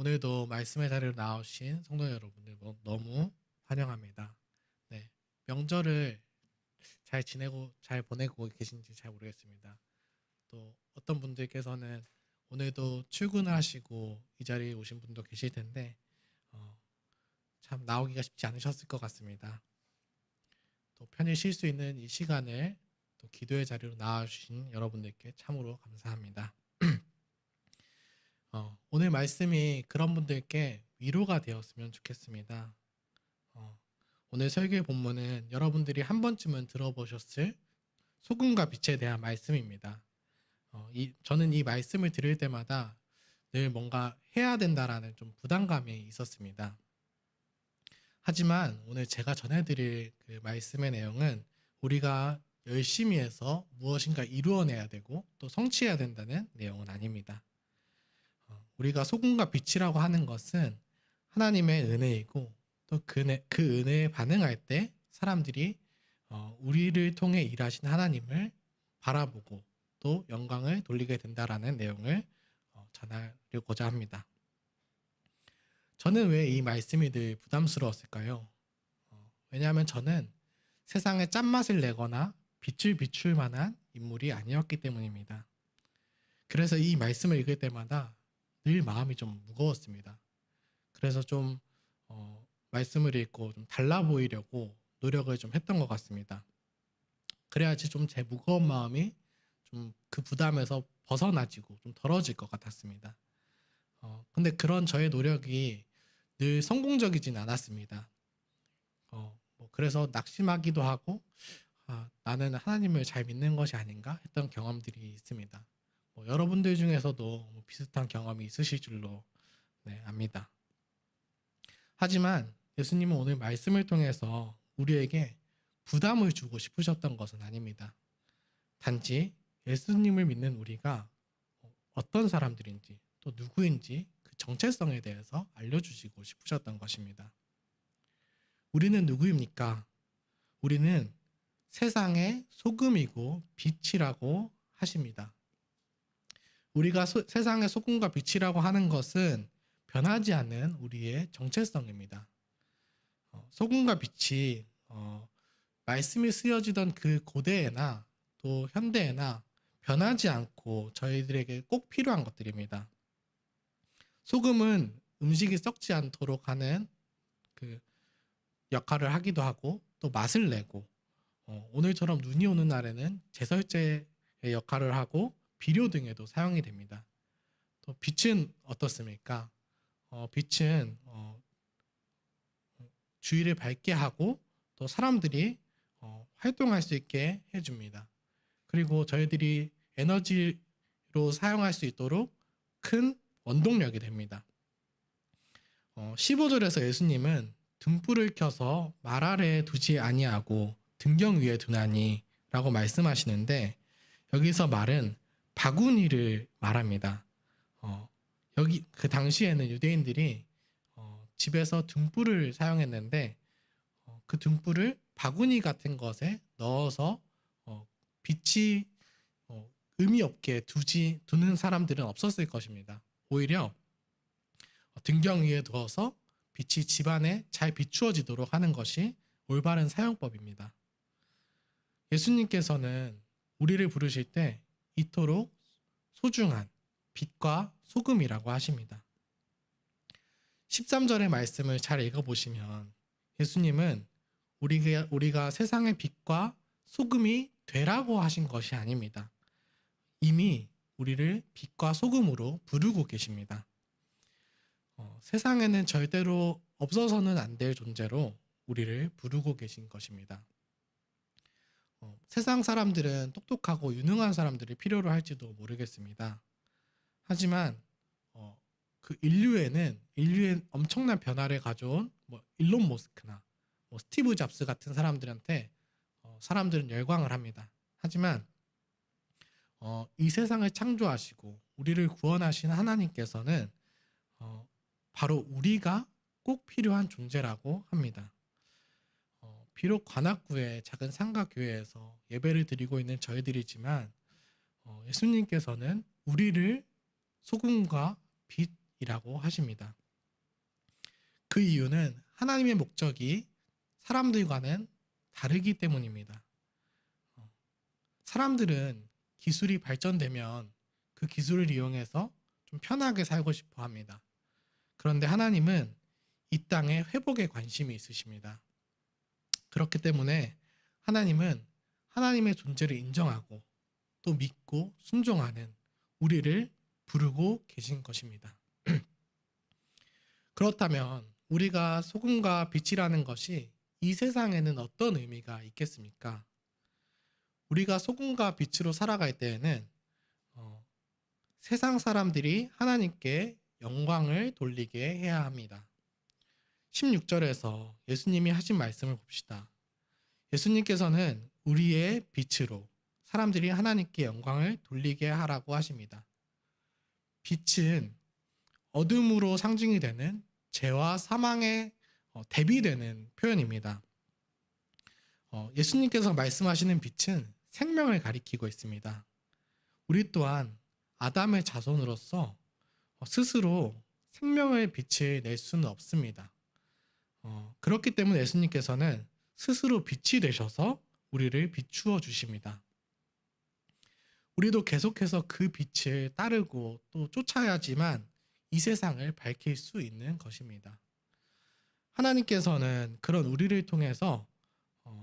오늘도 말씀의 자리로 나오신 성도 여러분들 너무 환영합니다. 네, 명절을 잘 지내고 잘 보내고 계신지 잘 모르겠습니다. 또 어떤 분들께서는 오늘도 출근을 하시고 이 자리에 오신 분도 계실 텐데 어, 참 나오기가 쉽지 않으셨을 것 같습니다. 또 편히 쉴 수 있는 이 시간을 또 기도의 자리로 나와주신 여러분들께 참으로 감사합니다. 오늘 말씀이 그런 분들께 위로가 되었으면 좋겠습니다. 어, 오늘 설교의 본문은 여러분들이 한 번쯤은 들어보셨을 소금과 빛에 대한 말씀입니다. 저는 이 말씀을 들을 때마다 늘 뭔가 해야 된다라는 좀 부담감이 있었습니다. 하지만 오늘 제가 전해드릴 그 말씀의 내용은 우리가 열심히 해서 무엇인가 이루어내야 되고 또 성취해야 된다는 내용은 아닙니다. 우리가 소금과 빛이라고 하는 것은 하나님의 은혜이고 또 그 은혜에 반응할 때 사람들이 우리를 통해 일하신 하나님을 바라보고 또 영광을 돌리게 된다라는 내용을 전하려고자 합니다. 저는 왜 이 말씀이 늘 부담스러웠을까요? 왜냐하면 저는 세상에 짠맛을 내거나 빛을 비출 만한 인물이 아니었기 때문입니다. 그래서 이 말씀을 읽을 때마다 늘 마음이 좀 무거웠습니다. 그래서 좀 말씀을 읽고 좀 달라 보이려고 노력을 좀 했던 것 같습니다. 그래야지 좀 제 무거운 마음이 좀 그 부담에서 벗어나지고 좀 덜어질 것 같았습니다. 근데 그런 저의 노력이 늘 성공적이진 않았습니다. 그래서 낙심하기도 하고 나는 하나님을 잘 믿는 것이 아닌가 했던 경험들이 있습니다. 여러분들 중에서도 비슷한 경험이 있으실 줄로 압니다. 하지만 예수님은 오늘 말씀을 통해서 우리에게 부담을 주고 싶으셨던 것은 아닙니다. 단지 예수님을 믿는 우리가 어떤 사람들인지 또 누구인지 그 정체성에 대해서 알려주시고 싶으셨던 것입니다. 우리는 누구입니까? 우리는 세상의 소금이고 빛이라고 하십니다. 우리가 세상의 소금과 빛이라고 하는 것은 변하지 않는 우리의 정체성입니다. 소금과 빛이 말씀이 쓰여지던 그 고대에나 또 현대에나 변하지 않고 저희들에게 꼭 필요한 것들입니다. 소금은 음식이 썩지 않도록 하는 그 역할을 하기도 하고 또 맛을 내고 오늘처럼 눈이 오는 날에는 제설제의 역할을 하고 비료 등에도 사용이 됩니다. 또 빛은 어떻습니까? 빛은 주위를 밝게 하고 또 사람들이 활동할 수 있게 해줍니다. 그리고 저희들이 에너지로 사용할 수 있도록 큰 원동력이 됩니다. 15절에서 예수님은 등불을 켜서 말 아래에 두지 아니하고 등경 위에 두나니 라고 말씀하시는데 여기서 말은 바구니를 말합니다. 여기 그 당시에는 유대인들이 집에서 등불을 사용했는데 그 등불을 바구니 같은 것에 넣어서 빛이 의미 없게 두는 사람들은 없었을 것입니다. 오히려 등경 위에 두어서 빛이 집안에 잘 비추어지도록 하는 것이 올바른 사용법입니다. 예수님께서는 우리를 부르실 때 이토록 소중한 빛과 소금이라고 하십니다. 13절의 말씀을 잘 읽어보시면 예수님은 우리가 세상의 빛과 소금이 되라고 하신 것이 아닙니다. 이미 우리를 빛과 소금으로 부르고 계십니다. 세상에는 절대로 없어서는 안 될 존재로 우리를 부르고 계신 것입니다. 세상 사람들은 똑똑하고 유능한 사람들이 필요로 할지도 모르겠습니다. 하지만 그 인류의 엄청난 변화를 가져온 일론 머스크나 스티브 잡스 같은 사람들한테 사람들은 열광을 합니다. 하지만 이 세상을 창조하시고 우리를 구원하신 하나님께서는 바로 우리가 꼭 필요한 존재라고 합니다. 비록 관악구의 작은 상가교회에서 예배를 드리고 있는 저희들이지만 예수님께서는 우리를 소금과 이라고 하십니다. 그 이유는 하나님의 목적이 사람들과는 다르기 때문입니다. 사람들은 기술이 발전되면 그 기술을 이용해서 좀 편하게 살고 싶어 합니다. 그런데 하나님은 이 땅의 회복에 관심이 있으십니다. 그렇기 때문에 하나님은 하나님의 존재를 인정하고 또 믿고 순종하는 우리를 부르고 계신 것입니다. 그렇다면 우리가 소금과 빛이라는 것이 이 세상에는 어떤 의미가 있겠습니까? 우리가 소금과 빛으로 살아갈 때에는 세상 사람들이 하나님께 영광을 돌리게 해야 합니다. 16절에서 예수님이 하신 말씀을 봅시다. 예수님께서는 우리의 빛으로 사람들이 하나님께 영광을 돌리게 하라고 하십니다. 빛은 어둠으로 상징이 되는 죄와 사망에 대비되는 표현입니다. 예수님께서 말씀하시는 빛은 생명을 가리키고 있습니다. 우리 또한 아담의 자손으로서 스스로 생명의 빛을 낼 수는 없습니다. 그렇기 때문에 예수님께서는 스스로 빛이 되셔서 우리를 비추어 주십니다. 우리도 계속해서 그 빛을 따르고 또 쫓아야지만 이 세상을 밝힐 수 있는 것입니다. 하나님께서는 그런 우리를 통해서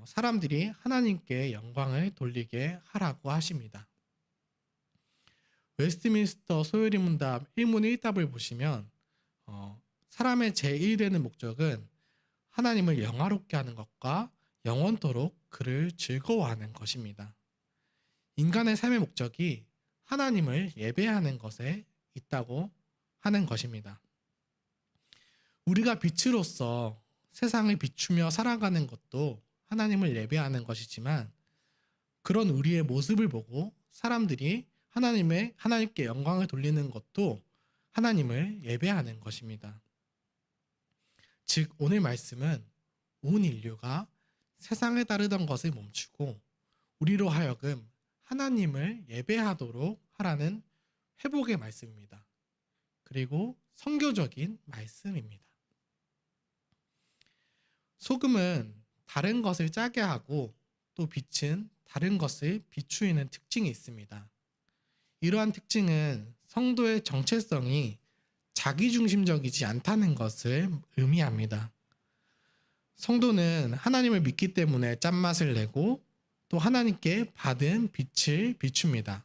사람들이 하나님께 영광을 돌리게 하라고 하십니다. 웨스트민스터 소요리 문답 1문 1답을 보시면 사람의 제1되는 목적은 하나님을 영화롭게 하는 것과 영원토록 그를 즐거워하는 것입니다. 인간의 삶의 목적이 하나님을 예배하는 것에 있다고 하는 것입니다. 우리가 빛으로서 세상을 비추며 살아가는 것도 하나님을 예배하는 것이지만 그런 우리의 모습을 보고 사람들이 하나님께 영광을 돌리는 것도 하나님을 예배하는 것입니다. 즉 오늘 말씀은 온 인류가 세상에 따르던 것을 멈추고 우리로 하여금 하나님을 예배하도록 하라는 회복의 말씀입니다. 그리고 선교적인 말씀입니다. 소금은 다른 것을 짜게 하고 또 빛은 다른 것을 비추이는 특징이 있습니다. 이러한 특징은 성도의 정체성이 자기중심적이지 않다는 것을 의미합니다. 성도는 하나님을 믿기 때문에 짠맛을 내고 또 하나님께 받은 빛을 비춥니다.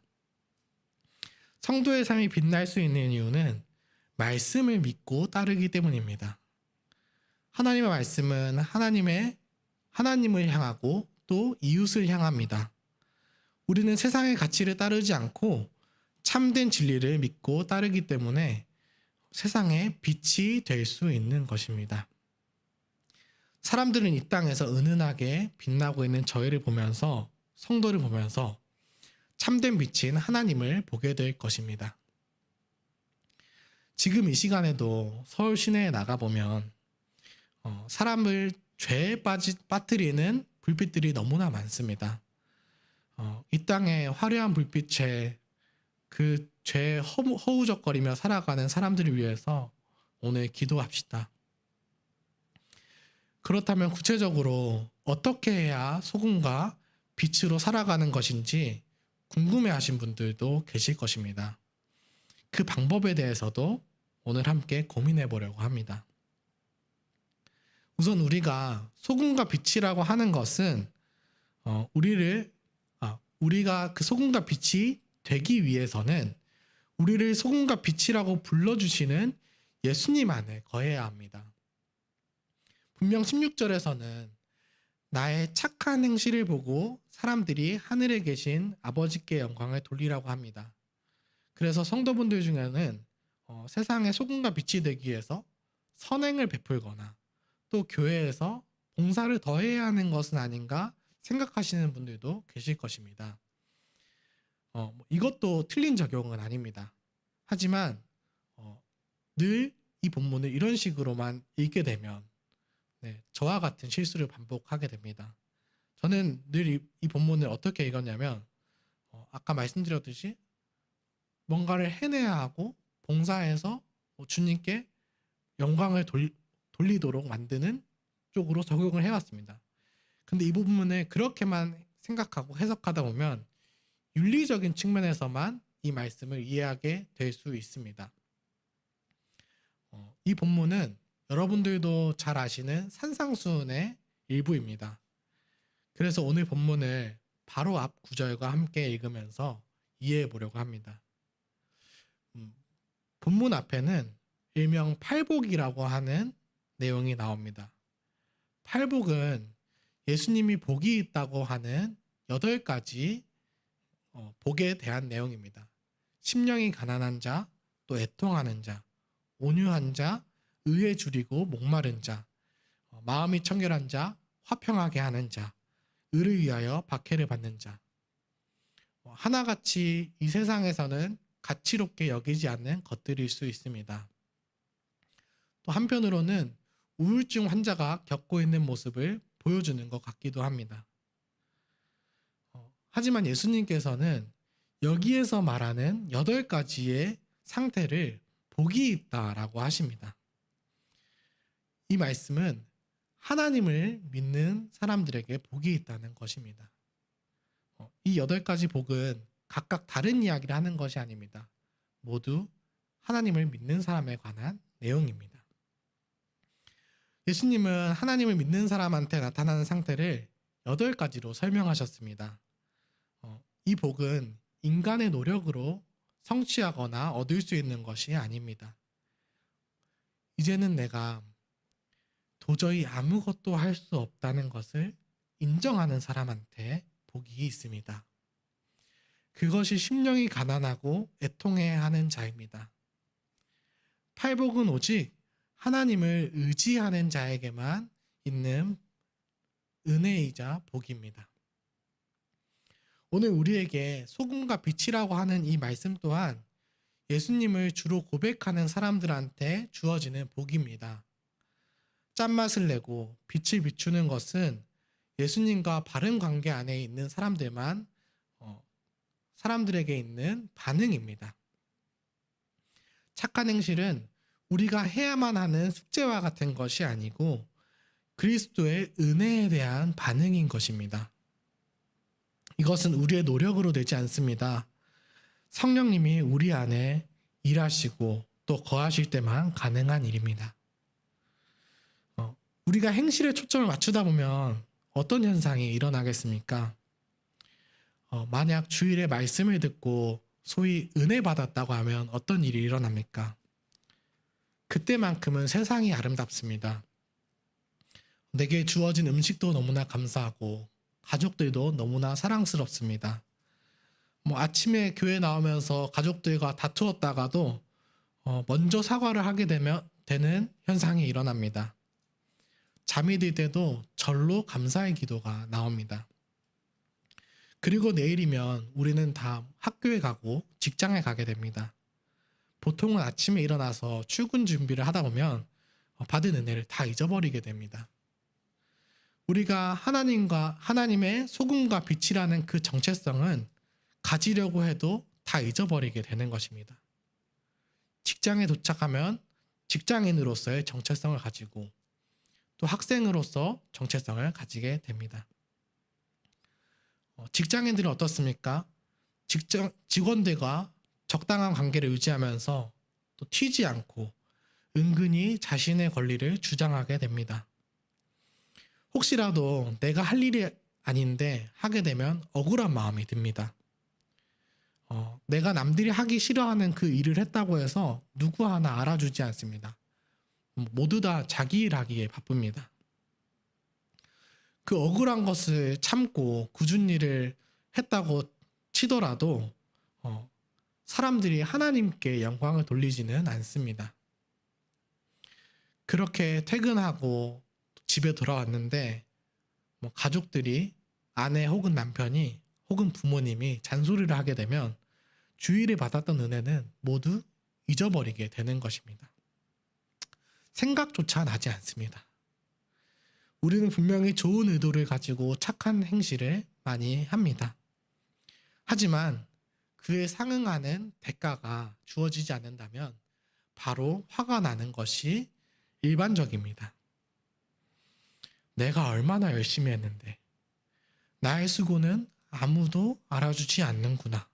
성도의 삶이 빛날 수 있는 이유는 말씀을 믿고 따르기 때문입니다. 하나님의 말씀은 하나님을 향하고 또 이웃을 향합니다. 우리는 세상의 가치를 따르지 않고 참된 진리를 믿고 따르기 때문에 세상의 빛이 될 수 있는 것입니다. 사람들은 이 땅에서 은은하게 빛나고 있는 저희를 보면서 성도를 보면서 참된 빛인 하나님을 보게 될 것입니다. 지금 이 시간에도 서울 시내에 나가보면 사람을 죄에 빠뜨리는 불빛들이 너무나 많습니다. 이 땅의 화려한 불빛에 그 죄에 허우적거리며 살아가는 사람들을 위해서 오늘 기도합시다. 그렇다면 구체적으로 어떻게 해야 소금과 빛으로 살아가는 것인지 궁금해하신 분들도 계실 것입니다. 그 방법에 대해서도 오늘 함께 고민해 보려고 합니다. 우선 우리가 소금과 빛이라고 하는 것은 우리가 그 소금과 빛이 되기 위해서는 우리를 소금과 빛이라고 불러주시는 예수님 안에 거해야 합니다. 분명 16절에서는 나의 착한 행실을 보고 사람들이 하늘에 계신 아버지께 영광을 돌리라고 합니다. 그래서 성도분들 중에는 세상에 소금과 빛이 되기 위해서 선행을 베풀거나 또 교회에서 봉사를 더 해야 하는 것은 아닌가 생각하시는 분들도 계실 것입니다. 이것도 틀린 적용은 아닙니다. 하지만 늘 이 본문을 이런 식으로만 읽게 되면 저와 같은 실수를 반복하게 됩니다. 저는 늘 이 본문을 어떻게 읽었냐면 아까 말씀드렸듯이 뭔가를 해내야 하고 봉사해서 주님께 영광을 돌리도록 만드는 쪽으로 적용을 해왔습니다. 근데 이 부분을 그렇게만 생각하고 해석하다 보면 윤리적인 측면에서만 이 말씀을 이해하게 될 수 있습니다. 이 본문은 여러분들도 잘 아시는 산상수훈의 일부입니다. 그래서 오늘 본문을 바로 앞 구절과 함께 읽으면서 이해해 보려고 합니다. 본문 앞에는 일명 팔복이라고 하는 내용이 나옵니다. 팔복은 예수님이 복이 있다고 하는 8가지 복에 대한 내용입니다. 심령이 가난한 자, 또 애통하는 자, 온유한 자, 의에 줄이고 목마른 자, 마음이 청결한 자, 화평하게 하는 자, 의를 위하여 박해를 받는 자. 하나같이 이 세상에서는 가치롭게 여기지 않는 것들일 수 있습니다. 또 한편으로는 우울증 환자가 겪고 있는 모습을 보여주는 것 같기도 합니다. 하지만 예수님께서는 여기에서 말하는 8가지의 상태를 복이 있다라고 하십니다. 이 말씀은 하나님을 믿는 사람들에게 복이 있다는 것입니다. 이 8가지 복은 각각 다른 이야기를 하는 것이 아닙니다. 모두 하나님을 믿는 사람에 관한 내용입니다. 예수님은 하나님을 믿는 사람한테 나타나는 상태를 8가지로 설명하셨습니다. 이 복은 인간의 노력으로 성취하거나 얻을 수 있는 것이 아닙니다. 이제는 내가 도저히 아무것도 할 수 없다는 것을 인정하는 사람한테 복이 있습니다. 그것이 심령이 가난하고 애통해야 하는 자입니다. 팔복은 오직 하나님을 의지하는 자에게만 있는 은혜이자 복입니다. 오늘 우리에게 소금과 빛이라고 하는 이 말씀 또한 예수님을 주로 고백하는 사람들한테 주어지는 복입니다. 짠맛을 내고 빛을 비추는 것은 예수님과 바른 관계 안에 있는 사람들에게 있는 반응입니다. 착한 행실은 우리가 해야만 하는 숙제와 같은 것이 아니고 그리스도의 은혜에 대한 반응인 것입니다. 이것은 우리의 노력으로 되지 않습니다. 성령님이 우리 안에 일하시고 또 거하실 때만 가능한 일입니다. 우리가 행실에 초점을 맞추다 보면 어떤 현상이 일어나겠습니까? 만약 주일에 말씀을 듣고 소위 은혜 받았다고 하면 어떤 일이 일어납니까? 그때만큼은 세상이 아름답습니다. 내게 주어진 음식도 너무나 감사하고 가족들도 너무나 사랑스럽습니다. 아침에 교회 나오면서 가족들과 다투었다가도 먼저 사과를 하게 되는 현상이 일어납니다. 잠이 들 때도 절로 감사의 기도가 나옵니다. 그리고 내일이면 우리는 다 학교에 가고 직장에 가게 됩니다. 보통은 아침에 일어나서 출근 준비를 하다 보면 받은 은혜를 다 잊어버리게 됩니다. 우리가 하나님의 소금과 빛이라는 그 정체성은 가지려고 해도 다 잊어버리게 되는 것입니다. 직장에 도착하면 직장인으로서의 정체성을 가지고 또 학생으로서 정체성을 가지게 됩니다. 직장인들은 어떻습니까? 직원들과 적당한 관계를 유지하면서 또 튀지 않고 은근히 자신의 권리를 주장하게 됩니다. 혹시라도 내가 할 일이 아닌데 하게 되면 억울한 마음이 듭니다. 내가 남들이 하기 싫어하는 그 일을 했다고 해서 누구 하나 알아주지 않습니다. 모두 다 자기 일 하기에 바쁩니다. 그 억울한 것을 참고 굳은 일을 했다고 치더라도 사람들이 하나님께 영광을 돌리지는 않습니다. 그렇게 퇴근하고 집에 돌아왔는데 가족들이 아내 혹은 남편이 혹은 부모님이 잔소리를 하게 되면 주일에 받았던 은혜는 모두 잊어버리게 되는 것입니다. 생각조차 나지 않습니다. 우리는 분명히 좋은 의도를 가지고 착한 행실을 많이 합니다. 하지만 그에 상응하는 대가가 주어지지 않는다면 바로 화가 나는 것이 일반적입니다. 내가 얼마나 열심히 했는데 나의 수고는 아무도 알아주지 않는구나.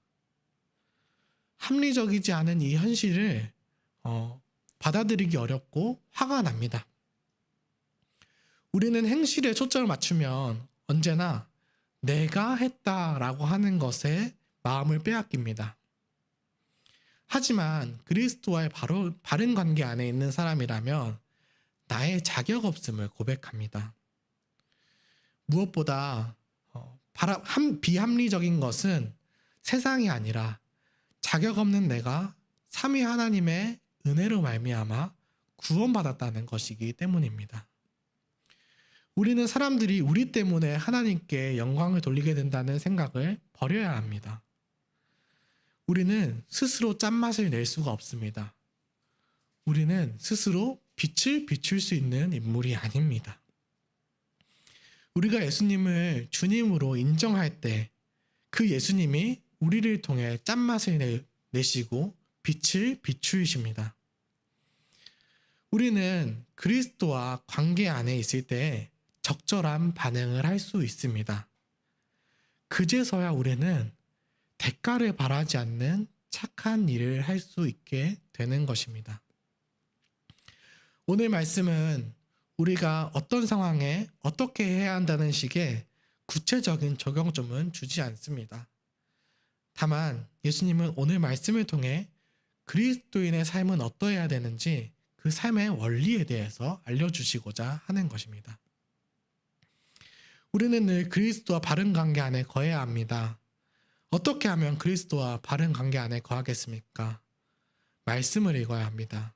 합리적이지 않은 이 현실을 받아들이기 어렵고 화가 납니다. 우리는 행실에 초점을 맞추면 언제나 내가 했다라고 하는 것에 마음을 빼앗깁니다. 하지만 그리스도와의 바른 관계 안에 있는 사람이라면 나의 자격 없음을 고백합니다. 무엇보다 비합리적인 것은 세상이 아니라 자격 없는 내가 삼위 하나님의 은혜로 말미암아 구원받았다는 것이기 때문입니다. 우리는 사람들이 우리 때문에 하나님께 영광을 돌리게 된다는 생각을 버려야 합니다. 우리는 스스로 짠맛을 낼 수가 없습니다. 우리는 스스로 빛을 비출 수 있는 인물이 아닙니다. 우리가 예수님을 주님으로 인정할 때 그 예수님이 우리를 통해 짠맛을 내시고 빛을 비추십니다. 우리는 그리스도와 관계 안에 있을 때 적절한 반응을 할 수 있습니다. 그제서야 우리는 대가를 바라지 않는 착한 일을 할 수 있게 되는 것입니다. 오늘 말씀은 우리가 어떤 상황에 어떻게 해야 한다는 식의 구체적인 적용점은 주지 않습니다. 다만 예수님은 오늘 말씀을 통해 그리스도인의 삶은 어떠해야 되는지 그 삶의 원리에 대해서 알려주시고자 하는 것입니다. 우리는 늘 그리스도와 바른 관계 안에 거해야 합니다. 어떻게 하면 그리스도와 바른 관계 안에 거하겠습니까? 말씀을 읽어야 합니다.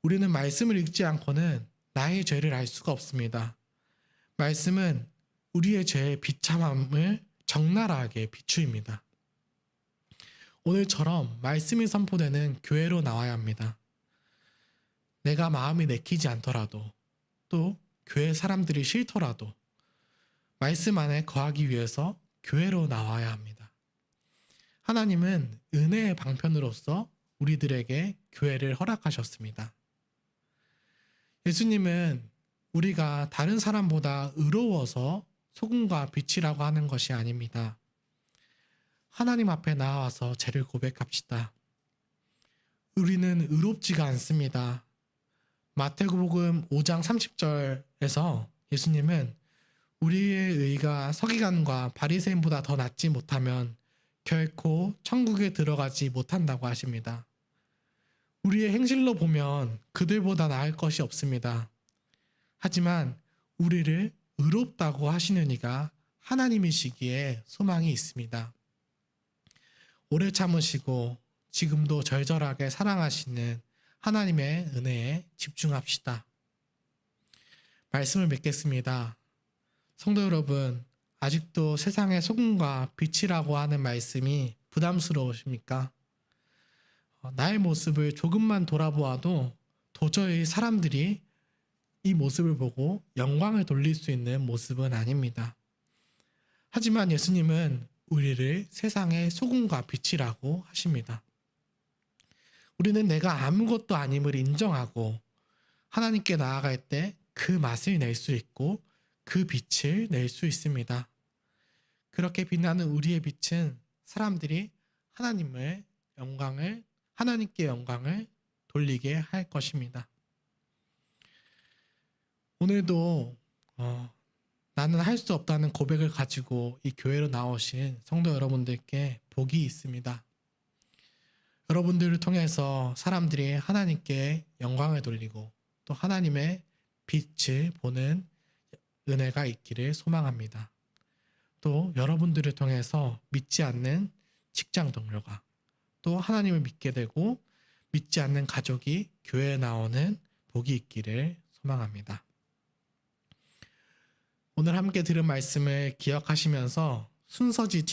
우리는 말씀을 읽지 않고는 나의 죄를 알 수가 없습니다. 말씀은 우리의 죄의 비참함을 적나라하게 비추입니다. 오늘처럼 말씀이 선포되는 교회로 나와야 합니다. 내가 마음이 내키지 않더라도 또 교회 사람들이 싫더라도 말씀 안에 거하기 위해서 교회로 나와야 합니다. 하나님은 은혜의 방편으로서 우리들에게 교회를 허락하셨습니다. 예수님은 우리가 다른 사람보다 의로워서 소금과 빛이라고 하는 것이 아닙니다. 하나님 앞에 나와서 죄를 고백합시다. 우리는 의롭지가 않습니다. 마태복음 5장 30절에서 예수님은 우리의 의가 서기관과 바리새인보다 더 낫지 못하면 결코 천국에 들어가지 못한다고 하십니다. 우리의 행실로 보면 그들보다 나을 것이 없습니다. 하지만 우리를 의롭다고 하시는 이가 하나님이시기에 소망이 있습니다. 오래 참으시고 지금도 절절하게 사랑하시는 하나님의 은혜에 집중합시다. 말씀을 맺겠습니다. 성도 여러분, 아직도 세상의 소금과 빛이라고 하는 말씀이 부담스러우십니까? 나의 모습을 조금만 돌아보아도 도저히 사람들이 이 모습을 보고 영광을 돌릴 수 있는 모습은 아닙니다. 하지만 예수님은 우리를 세상의 소금과 빛이라고 하십니다. 우리는 내가 아무것도 아님을 인정하고 하나님께 나아갈 때 그 맛을 낼 수 있고 그 빛을 낼 수 있습니다. 그렇게 빛나는 우리의 빛은 사람들이 하나님께 영광을 돌리게 할 것입니다. 오늘도 나는 할 수 없다는 고백을 가지고 이 교회로 나오신 성도 여러분들께 복이 있습니다. 여러분들을 통해서 사람들이 하나님께 영광을 돌리고 또 하나님의 빛을 보는 은혜가 있기를 소망합니다. 또 여러분들을 통해서 믿지 않는 직장 동료가 또 하나님을 믿게 되고 믿지 않는 가족이 교회에 나오는 복이 있기를 소망합니다. 오늘 함께 들은 말씀을 기억하시면서 순서지